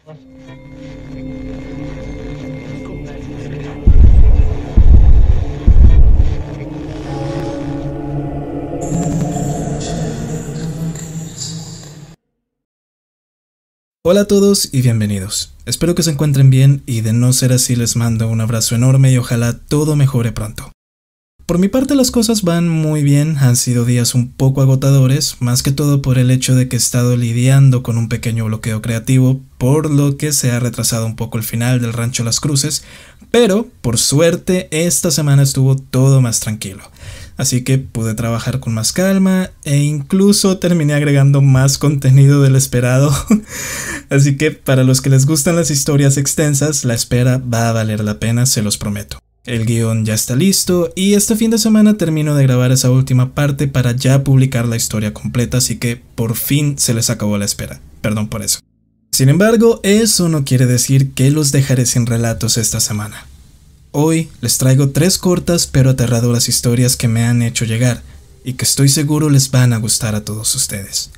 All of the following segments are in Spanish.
Hola a todos y bienvenidos. Espero que se encuentren bien y de no ser así les mando un abrazo enorme y ojalá todo mejore pronto. Por mi parte las cosas van muy bien, han sido días un poco agotadores, más que todo por el hecho de que he estado lidiando con un pequeño bloqueo creativo, por lo que se ha retrasado un poco el final del Rancho Las Cruces, pero por suerte esta semana estuvo todo más tranquilo. Así que pude trabajar con más calma e incluso terminé agregando más contenido del esperado. Así que para los que les gustan las historias extensas, la espera va a valer la pena, se los prometo. El guión ya está listo y este fin de semana termino de grabar esa última parte para ya publicar la historia completa, así que por fin se les acabó la espera. Perdón por eso. Sin embargo, eso no quiere decir que los dejaré sin relatos esta semana. Hoy les traigo 3 cortas pero aterradoras historias que me han hecho llegar y que estoy seguro les van a gustar a todos ustedes.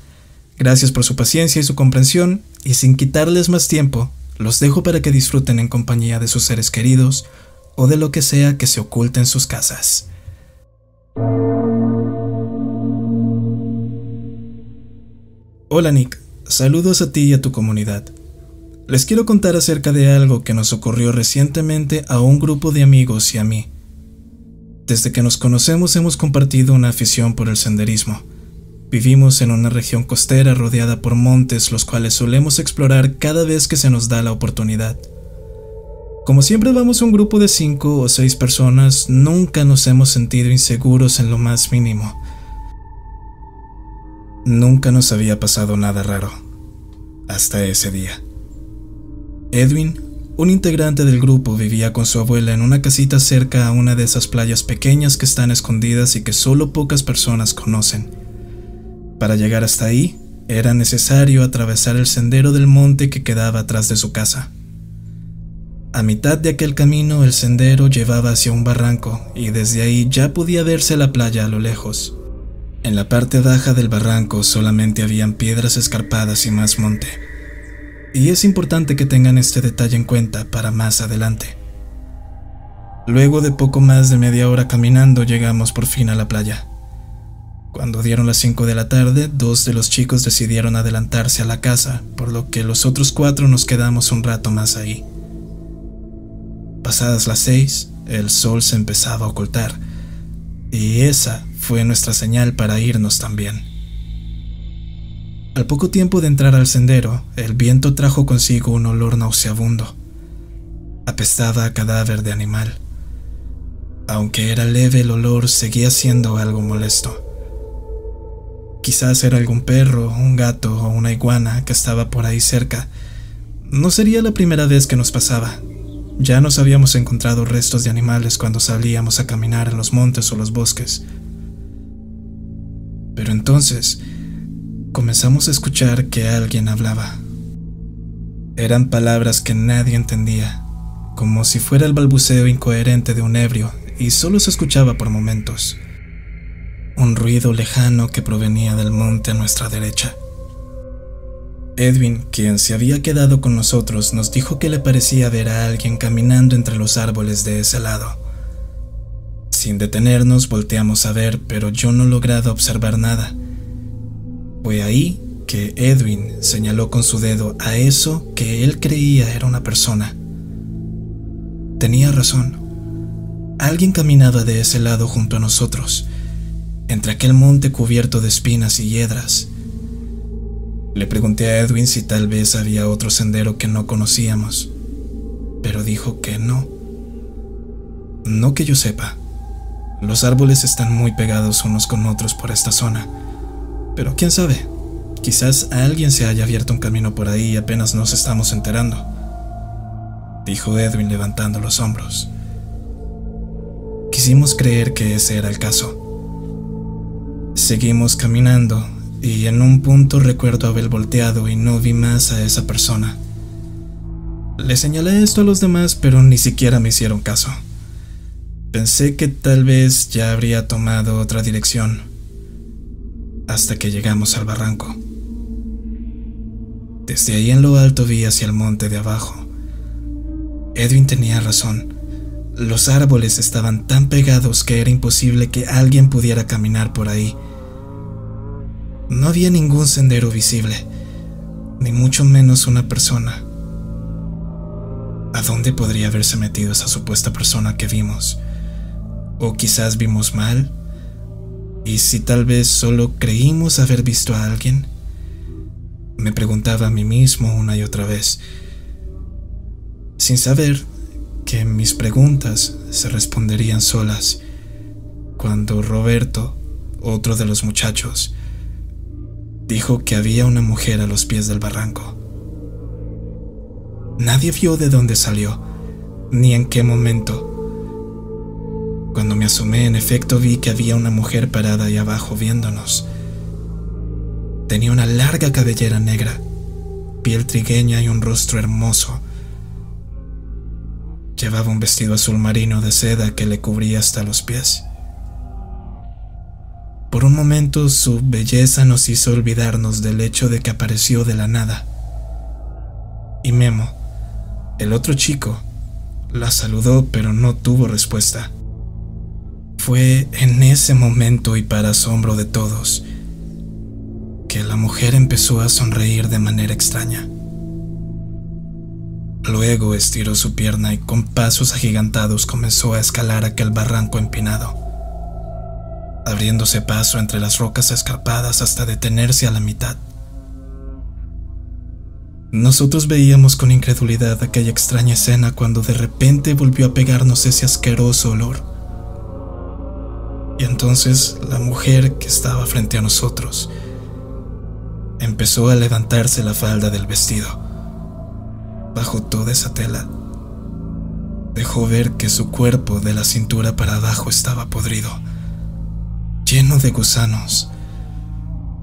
Gracias por su paciencia y su comprensión, y sin quitarles más tiempo, los dejo para que disfruten en compañía de sus seres queridos o de lo que sea que se oculte en sus casas. Hola Nick, saludos a ti y a tu comunidad. Les quiero contar acerca de algo que nos ocurrió recientemente a un grupo de amigos y a mí. Desde que nos conocemos hemos compartido una afición por el senderismo. Vivimos en una región costera rodeada por montes, los cuales solemos explorar cada vez que se nos da la oportunidad. Como siempre vamos un grupo de 5 o 6 personas, nunca nos hemos sentido inseguros en lo más mínimo. Nunca nos había pasado nada raro, hasta ese día. Edwin, un integrante del grupo, vivía con su abuela en una casita cerca a una de esas playas pequeñas que están escondidas y que solo pocas personas conocen. Para llegar hasta ahí, era necesario atravesar el sendero del monte que quedaba atrás de su casa. A mitad de aquel camino, el sendero llevaba hacia un barranco y desde ahí ya podía verse la playa a lo lejos. En la parte baja del barranco solamente habían piedras escarpadas y más monte. Y es importante que tengan este detalle en cuenta para más adelante. Luego de poco más de media hora caminando, llegamos por fin a la playa. Cuando dieron las 5 de la tarde, 2 de los chicos decidieron adelantarse a la casa, por lo que los otros 4 nos quedamos un rato más ahí. Pasadas las 6, el sol se empezaba a ocultar, y esa fue nuestra señal para irnos también. Al poco tiempo de entrar al sendero, el viento trajo consigo un olor nauseabundo. Apestaba a cadáver de animal. Aunque era leve, el olor seguía siendo algo molesto. Quizás era algún perro, un gato o una iguana que estaba por ahí cerca. No sería la primera vez que nos pasaba. Ya nos habíamos encontrado restos de animales cuando salíamos a caminar en los montes o los bosques. Pero entonces comenzamos a escuchar que alguien hablaba. Eran palabras que nadie entendía, como si fuera el balbuceo incoherente de un ebrio, y solo se escuchaba por momentos. Un ruido lejano que provenía del monte a nuestra derecha. Edwin, quien se había quedado con nosotros, nos dijo que le parecía ver a alguien caminando entre los árboles de ese lado. Sin detenernos, volteamos a ver, pero yo no lograba observar nada. Fue ahí que Edwin señaló con su dedo a eso que él creía era una persona. Tenía razón. Alguien caminaba de ese lado junto a nosotros, entre aquel monte cubierto de espinas y hiedras. Le pregunté a Edwin si tal vez había otro sendero que no conocíamos, pero dijo que no. No que yo sepa. Los árboles están muy pegados unos con otros por esta zona. Pero quién sabe, quizás alguien se haya abierto un camino por ahí y apenas nos estamos enterando, dijo Edwin levantando los hombros. Quisimos creer que ese era el caso. Seguimos caminando y en un punto recuerdo haber volteado y no vi más a esa persona. Le señalé esto a los demás, pero ni siquiera me hicieron caso. Pensé que tal vez ya habría tomado otra dirección, hasta que llegamos al barranco. Desde ahí en lo alto vi hacia el monte de abajo. Edwin tenía razón. Los árboles estaban tan pegados que era imposible que alguien pudiera caminar por ahí. No había ningún sendero visible, ni mucho menos una persona. ¿A dónde podría haberse metido esa supuesta persona que vimos? O quizás vimos mal, y si tal vez solo creímos haber visto a alguien. Me preguntaba a mí mismo una y otra vez, sin saber que mis preguntas se responderían solas, cuando Roberto, otro de los muchachos, dijo que había una mujer a los pies del barranco. Nadie vio de dónde salió, ni en qué momento. Cuando me asomé, en efecto vi que había una mujer parada ahí abajo viéndonos. Tenía una larga cabellera negra, piel trigueña y un rostro hermoso. Llevaba un vestido azul marino de seda que le cubría hasta los pies. Por un momento su belleza nos hizo olvidarnos del hecho de que apareció de la nada. Y Memo, el otro chico, la saludó pero no tuvo respuesta. Fue en ese momento y para asombro de todos que la mujer empezó a sonreír de manera extraña. Luego estiró su pierna y con pasos agigantados comenzó a escalar aquel barranco empinado, abriéndose paso entre las rocas escarpadas hasta detenerse a la mitad. Nosotros veíamos con incredulidad aquella extraña escena cuando de repente volvió a pegarnos ese asqueroso olor. Y entonces la mujer que estaba frente a nosotros empezó a levantarse la falda del vestido. Bajo toda esa tela, dejó ver que su cuerpo de la cintura para abajo estaba podrido, lleno de gusanos.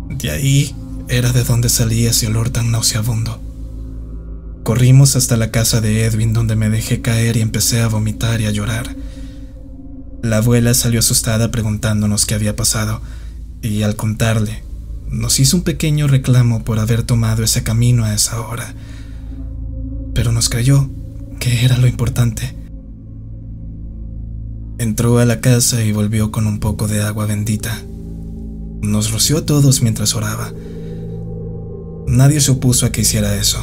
De ahí era de donde salía ese olor tan nauseabundo. Corrimos hasta la casa de Edwin, donde me dejé caer y empecé a vomitar y a llorar. La abuela salió asustada preguntándonos qué había pasado, y al contarle, nos hizo un pequeño reclamo por haber tomado ese camino a esa hora. Pero nos creyó, que era lo importante. Entró a la casa y volvió con un poco de agua bendita. Nos roció a todos mientras oraba. Nadie se opuso a que hiciera eso,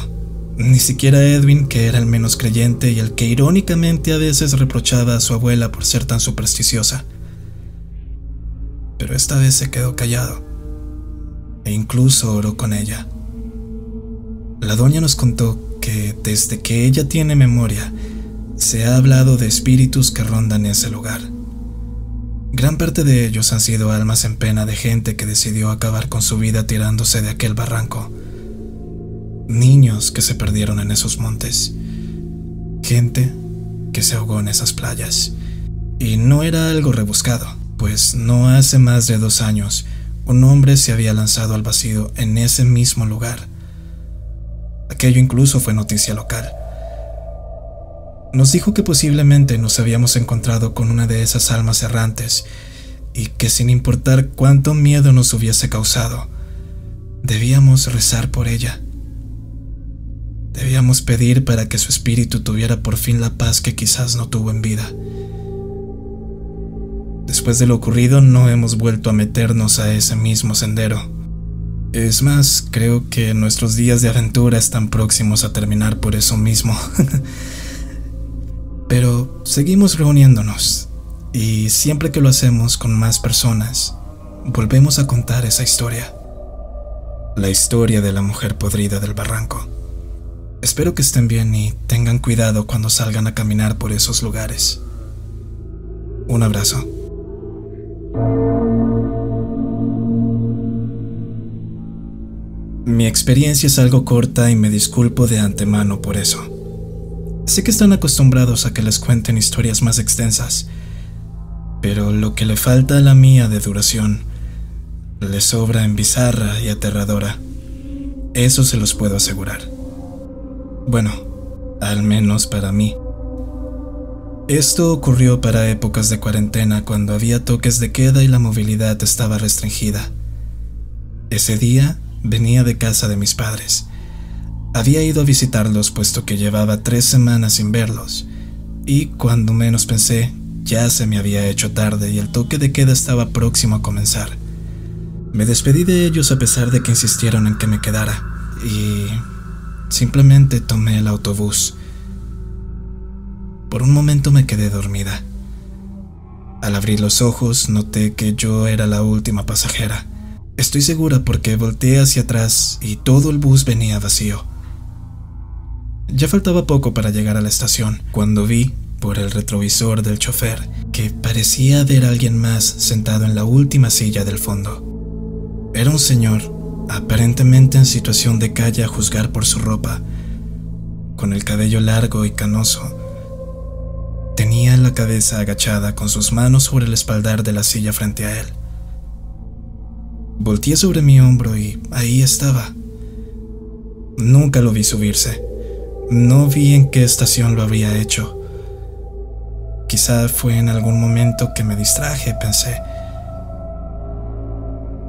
ni siquiera Edwin, que era el menos creyente y el que irónicamente a veces reprochaba a su abuela por ser tan supersticiosa. Pero esta vez se quedó callado, e incluso oró con ella. La doña nos contó que desde que ella tiene memoria, se ha hablado de espíritus que rondan ese lugar. Gran parte de ellos han sido almas en pena de gente que decidió acabar con su vida tirándose de aquel barranco. Niños que se perdieron en esos montes. Gente que se ahogó en esas playas. Y no era algo rebuscado, pues no hace más de 2 años, un hombre se había lanzado al vacío en ese mismo lugar. Aquello incluso fue noticia local. Nos dijo que posiblemente nos habíamos encontrado con una de esas almas errantes y que sin importar cuánto miedo nos hubiese causado, debíamos rezar por ella. Debíamos pedir para que su espíritu tuviera por fin la paz que quizás no tuvo en vida. Después de lo ocurrido, no hemos vuelto a meternos a ese mismo sendero. Es más, creo que nuestros días de aventura están próximos a terminar por eso mismo. Pero seguimos reuniéndonos, y siempre que lo hacemos con más personas, volvemos a contar esa historia. La historia de la mujer podrida del barranco. Espero que estén bien y tengan cuidado cuando salgan a caminar por esos lugares. Un abrazo. Mi experiencia es algo corta y me disculpo de antemano por eso. Sé que están acostumbrados a que les cuenten historias más extensas, pero lo que le falta a la mía de duración le sobra en bizarra y aterradora. Eso se los puedo asegurar. Bueno, al menos para mí. Esto ocurrió para épocas de cuarentena, cuando había toques de queda y la movilidad estaba restringida. Ese día venía de casa de mis padres, Había ido a visitarlos puesto que llevaba 3 semanas sin verlos, y cuando menos pensé, ya se me había hecho tarde y el toque de queda estaba próximo a comenzar. Me despedí de ellos a pesar de que insistieron en que me quedara, y simplemente tomé el autobús. Por un momento me quedé dormida. Al abrir los ojos noté que yo era la última pasajera. Estoy segura porque volteé hacia atrás y todo el bus venía vacío. Ya faltaba poco para llegar a la estación cuando vi, por el retrovisor del chofer, que parecía haber alguien más sentado en la última silla del fondo. Era un señor, aparentemente en situación de calle a juzgar por su ropa, con el cabello largo y canoso. Tenía la cabeza agachada con sus manos sobre el espaldar de la silla frente a él. Volteé sobre mi hombro y ahí estaba. Nunca lo vi subirse. No vi en qué estación lo habría hecho. Quizá fue en algún momento que me distraje, pensé.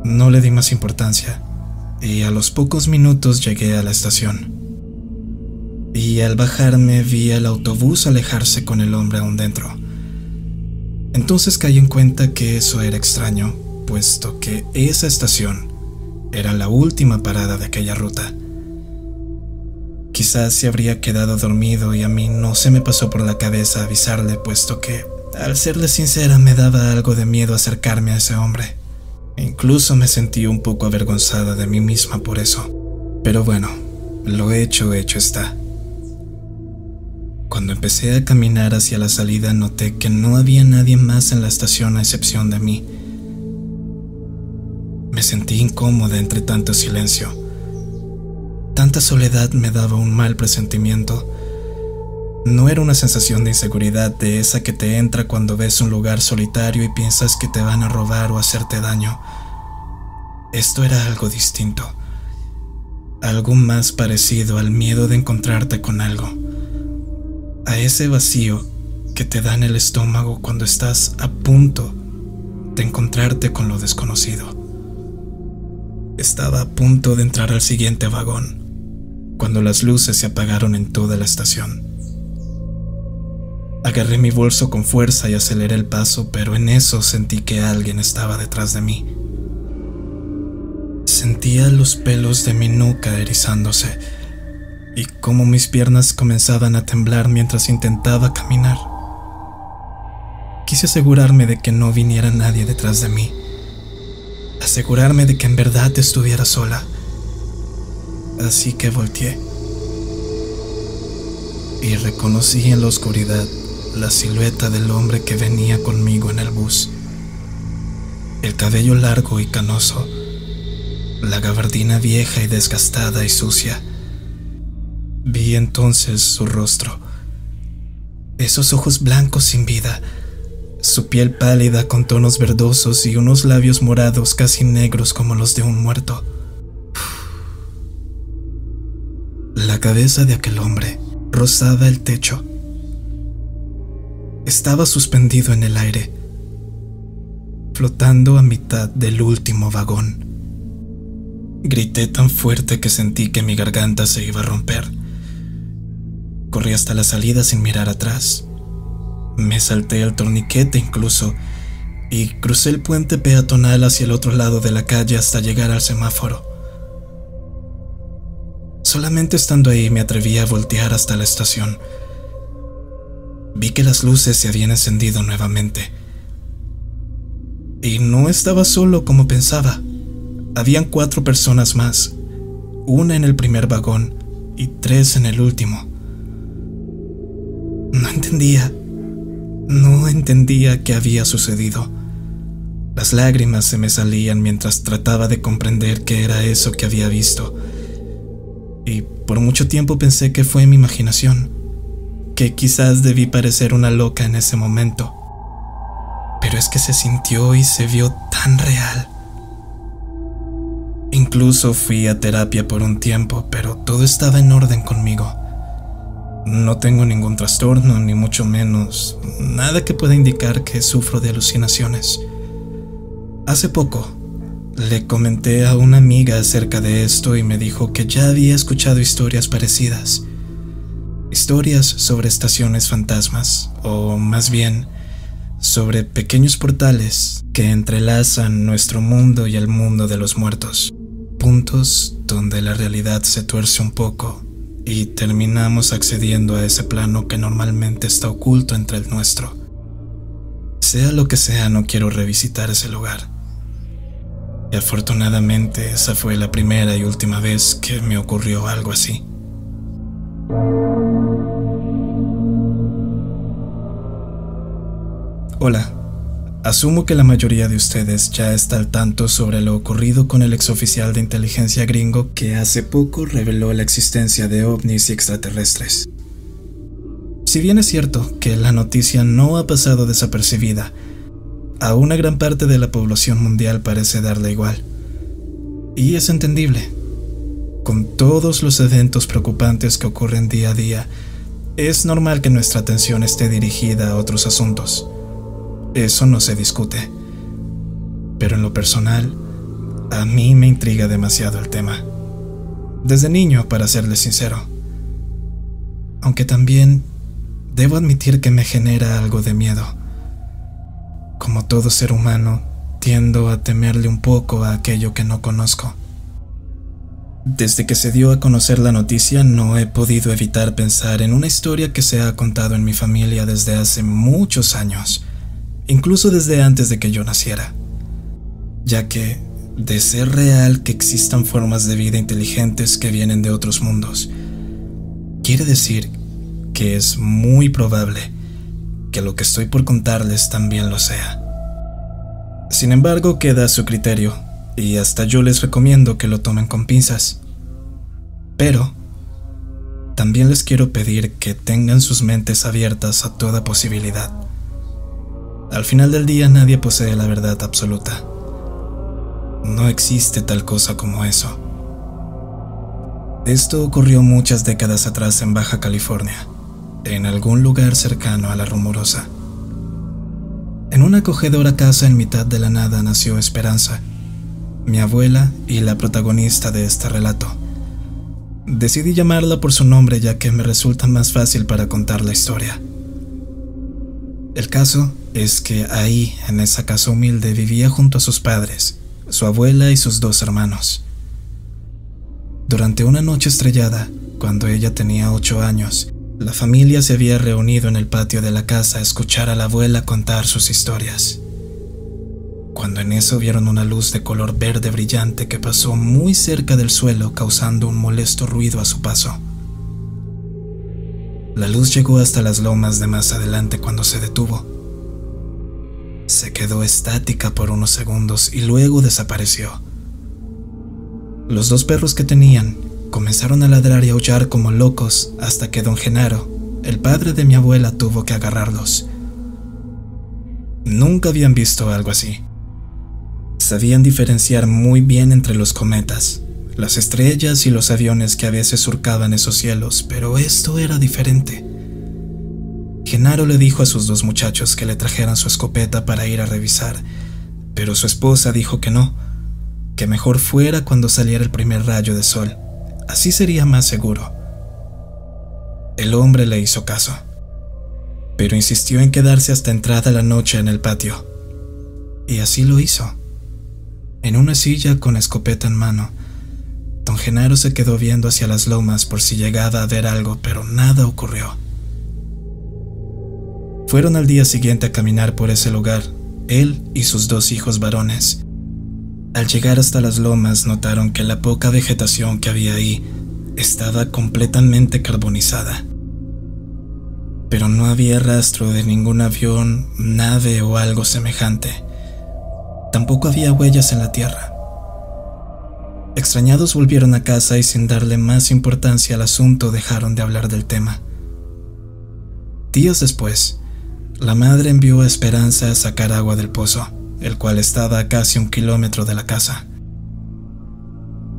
No le di más importancia, y a los pocos minutos llegué a la estación. Y al bajarme vi al autobús alejarse con el hombre aún dentro. Entonces caí en cuenta que eso era extraño, puesto que esa estación era la última parada de aquella ruta. Quizás se habría quedado dormido y a mí no se me pasó por la cabeza avisarle, puesto que, al serle sincera, me daba algo de miedo acercarme a ese hombre. Incluso me sentí un poco avergonzada de mí misma por eso. Pero bueno, lo hecho está. Cuando empecé a caminar hacia la salida noté que no había nadie más en la estación a excepción de mí. Me sentí incómoda entre tanto silencio. Tanta soledad me daba un mal presentimiento. No era una sensación de inseguridad de esa que te entra cuando ves un lugar solitario y piensas que te van a robar o hacerte daño. Esto era algo distinto. Algo más parecido al miedo de encontrarte con algo. A ese vacío que te da en el estómago cuando estás a punto de encontrarte con lo desconocido. Estaba a punto de entrar al siguiente vagón, cuando las luces se apagaron en toda la estación. Agarré mi bolso con fuerza y aceleré el paso, pero en eso sentí que alguien estaba detrás de mí. Sentía los pelos de mi nuca erizándose y cómo mis piernas comenzaban a temblar mientras intentaba caminar. Quise asegurarme de que no viniera nadie detrás de mí, asegurarme de que en verdad estuviera sola. Así que volteé y reconocí en la oscuridad la silueta del hombre que venía conmigo en el bus. El cabello largo y canoso, la gabardina vieja y desgastada y sucia. Vi entonces su rostro, esos ojos blancos sin vida, su piel pálida con tonos verdosos y unos labios morados casi negros como los de un muerto. La cabeza de aquel hombre rozaba el techo. Estaba suspendido en el aire, flotando a mitad del último vagón. Grité tan fuerte que sentí que mi garganta se iba a romper. Corrí hasta la salida sin mirar atrás. Me salté el torniquete incluso y crucé el puente peatonal hacia el otro lado de la calle hasta llegar al semáforo. Solamente estando ahí me atreví a voltear hasta la estación. Vi que las luces se habían encendido nuevamente. Y no estaba solo como pensaba. Habían 4 personas más, una en el primer vagón y 3 en el último. No entendía qué había sucedido. Las lágrimas se me salían mientras trataba de comprender qué era eso que había visto. Y por mucho tiempo pensé que fue mi imaginación, que quizás debí parecer una loca en ese momento. Pero es que se sintió y se vio tan real. Incluso fui a terapia por un tiempo, pero todo estaba en orden conmigo. No tengo ningún trastorno, ni mucho menos nada que pueda indicar que sufro de alucinaciones. Hace poco, Le comenté a una amiga acerca de esto y me dijo que ya había escuchado historias parecidas. Historias sobre estaciones fantasmas, o más bien, sobre pequeños portales que entrelazan nuestro mundo y el mundo de los muertos. Puntos donde la realidad se tuerce un poco y terminamos accediendo a ese plano que normalmente está oculto entre el nuestro. Sea lo que sea, no quiero revisitar ese lugar. Y afortunadamente esa fue la primera y última vez que me ocurrió algo así. Hola, asumo que la mayoría de ustedes ya está al tanto sobre lo ocurrido con el exoficial de inteligencia gringo que hace poco reveló la existencia de ovnis y extraterrestres. Si bien es cierto que la noticia no ha pasado desapercibida, a una gran parte de la población mundial parece darle igual. Y es entendible. Con todos los eventos preocupantes que ocurren día a día, es normal que nuestra atención esté dirigida a otros asuntos. Eso no se discute. Pero en lo personal, a mí me intriga demasiado el tema. Desde niño, para serles sincero. Aunque también debo admitir que me genera algo de miedo. Como todo ser humano, tiendo a temerle un poco a aquello que no conozco. Desde que se dio a conocer la noticia, no he podido evitar pensar en una historia que se ha contado en mi familia desde hace muchos años, incluso desde antes de que yo naciera, ya que, de ser real que existan formas de vida inteligentes que vienen de otros mundos, quiere decir que es muy probable que lo que estoy por contarles también lo sea. Sin embargo, queda a su criterio, y hasta yo les recomiendo que lo tomen con pinzas. Pero también les quiero pedir que tengan sus mentes abiertas a toda posibilidad. Al final del día nadie posee la verdad absoluta. No existe tal cosa como eso. Esto ocurrió muchas décadas atrás en Baja California, en algún lugar cercano a La Rumorosa. En una acogedora casa en mitad de la nada nació Esperanza, mi abuela y la protagonista de este relato. Decidí llamarla por su nombre ya que me resulta más fácil para contar la historia. El caso es que ahí, en esa casa humilde, vivía junto a sus padres, su abuela y sus 2 hermanos. Durante una noche estrellada, cuando ella tenía 8 años, la familia se había reunido en el patio de la casa a escuchar a la abuela contar sus historias. Cuando en eso vieron una luz de color verde brillante que pasó muy cerca del suelo, causando un molesto ruido a su paso. La luz llegó hasta las lomas de más adelante cuando se detuvo. Se quedó estática por unos segundos y luego desapareció. Los 2 perros que tenían comenzaron a ladrar y aullar como locos hasta que don Genaro, el padre de mi abuela, tuvo que agarrarlos. Nunca habían visto algo así. Sabían diferenciar muy bien entre los cometas, las estrellas y los aviones que a veces surcaban esos cielos, pero esto era diferente. Genaro le dijo a sus 2 muchachos que le trajeran su escopeta para ir a revisar, pero su esposa dijo que no, que mejor fuera cuando saliera el primer rayo de sol, así sería más seguro. El hombre le hizo caso, pero insistió en quedarse hasta entrada la noche en el patio, y así lo hizo. En una silla con escopeta en mano, don Genaro se quedó viendo hacia las lomas por si llegaba a ver algo, pero nada ocurrió. Fueron al día siguiente a caminar por ese lugar, él y sus 2 hijos varones. Al llegar hasta las lomas notaron que la poca vegetación que había ahí estaba completamente carbonizada. Pero no había rastro de ningún avión, nave o algo semejante. Tampoco había huellas en la tierra. Extrañados volvieron a casa y sin darle más importancia al asunto dejaron de hablar del tema. Días después, la madre envió a Esperanza a sacar agua del pozo, el cual estaba a casi 1 kilómetro de la casa.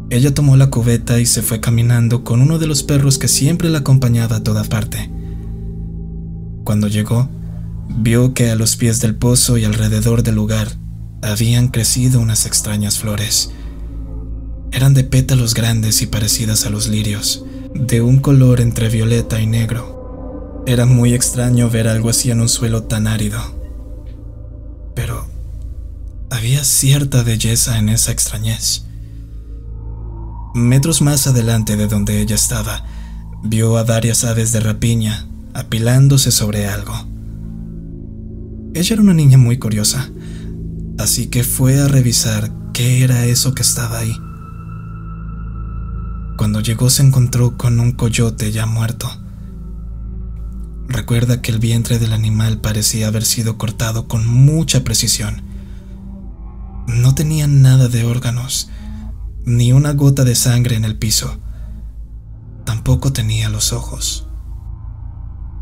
Ella tomó la cubeta y se fue caminando con uno de los perros que siempre la acompañaba a toda parte. Cuando llegó, vio que a los pies del pozo y alrededor del lugar habían crecido unas extrañas flores. Eran de pétalos grandes y parecidas a los lirios, de un color entre violeta y negro. Era muy extraño ver algo así en un suelo tan árido. Pero había cierta belleza en esa extrañez. Metros más adelante de donde ella estaba, vio a varias aves de rapiña apilándose sobre algo. Ella era una niña muy curiosa, así que fue a revisar qué era eso que estaba ahí. Cuando llegó se encontró con un coyote ya muerto. Recuerda que el vientre del animal parecía haber sido cortado con mucha precisión. No tenía nada de órganos, ni una gota de sangre en el piso. Tampoco tenía los ojos.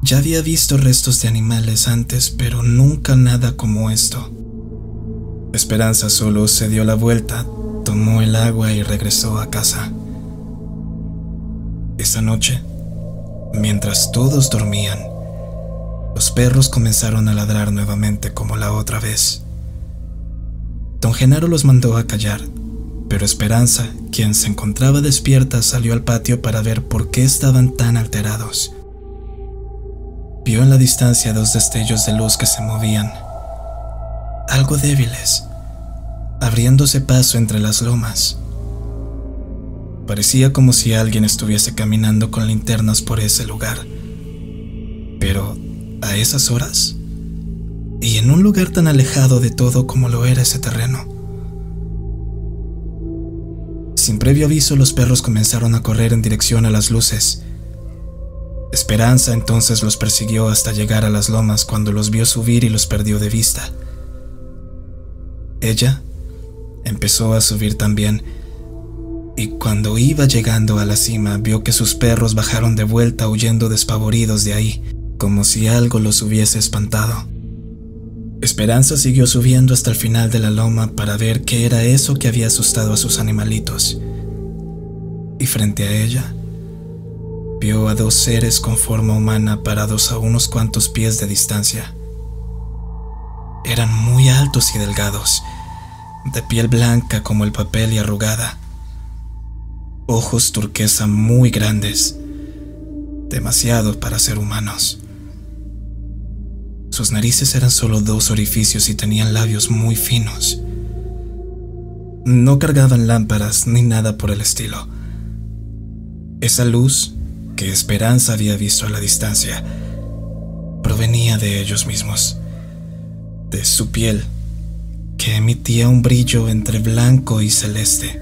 Ya había visto restos de animales antes, pero nunca nada como esto. Esperanza solo se dio la vuelta, tomó el agua y regresó a casa. Esa noche, mientras todos dormían, los perros comenzaron a ladrar nuevamente como la otra vez. Don Genaro los mandó a callar, pero Esperanza, quien se encontraba despierta, salió al patio para ver por qué estaban tan alterados. Vio en la distancia dos destellos de luz que se movían, algo débiles, abriéndose paso entre las lomas. Parecía como si alguien estuviese caminando con linternas por ese lugar. Pero, ¿a esas horas? Y en un lugar tan alejado de todo como lo era ese terreno. Sin previo aviso, los perros comenzaron a correr en dirección a las luces. Esperanza entonces los persiguió hasta llegar a las lomas cuando los vio subir y los perdió de vista. Ella empezó a subir también, y cuando iba llegando a la cima vio que sus perros bajaron de vuelta huyendo despavoridos de ahí, como si algo los hubiese espantado. Esperanza siguió subiendo hasta el final de la loma para ver qué era eso que había asustado a sus animalitos. Y frente a ella, vio a dos seres con forma humana parados a unos cuantos pies de distancia. Eran muy altos y delgados, de piel blanca como el papel y arrugada. Ojos turquesa muy grandes, demasiado para ser humanos. Sus narices eran solo dos orificios y tenían labios muy finos. No cargaban lámparas ni nada por el estilo. Esa luz que Esperanza había visto a la distancia provenía de ellos mismos, de su piel, que emitía un brillo entre blanco y celeste.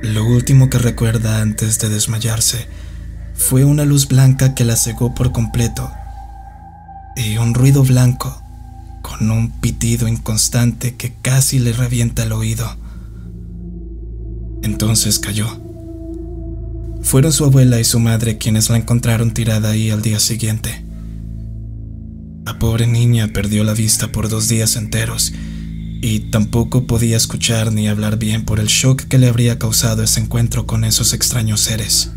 Lo último que recuerda antes de desmayarse fue una luz blanca que la cegó por completo y un ruido blanco con un pitido inconstante que casi le revienta el oído. Entonces cayó. Fueron su abuela y su madre quienes la encontraron tirada ahí al día siguiente. La pobre niña perdió la vista por 2 días enteros y tampoco podía escuchar ni hablar bien por el shock que le habría causado ese encuentro con esos extraños seres.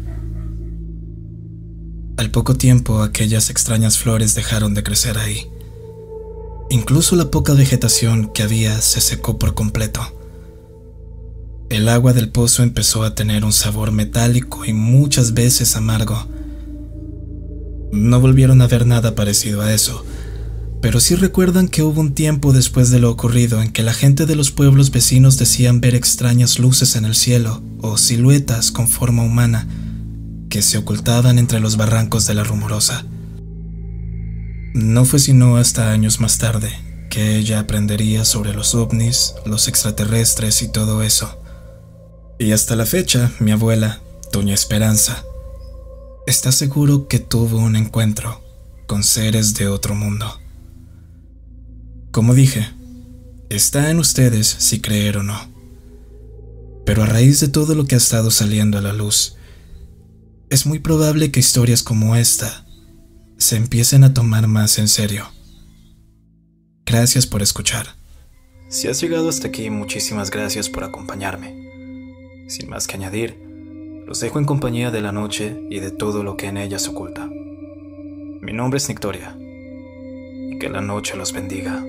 Al poco tiempo, aquellas extrañas flores dejaron de crecer ahí. Incluso la poca vegetación que había se secó por completo. El agua del pozo empezó a tener un sabor metálico y muchas veces amargo. No volvieron a ver nada parecido a eso, pero sí recuerdan que hubo un tiempo después de lo ocurrido en que la gente de los pueblos vecinos decían ver extrañas luces en el cielo o siluetas con forma humana que se ocultaban entre los barrancos de la Rumorosa. No fue sino hasta años más tarde que ella aprendería sobre los ovnis, los extraterrestres y todo eso. Y hasta la fecha, mi abuela, doña Esperanza, está seguro que tuvo un encuentro con seres de otro mundo. Como dije, está en ustedes si creer o no. Pero a raíz de todo lo que ha estado saliendo a la luz, es muy probable que historias como esta se empiecen a tomar más en serio. Gracias por escuchar. Si has llegado hasta aquí, muchísimas gracias por acompañarme. Sin más que añadir, los dejo en compañía de la noche y de todo lo que en ella se oculta. Mi nombre es Nictoria, y que la noche los bendiga.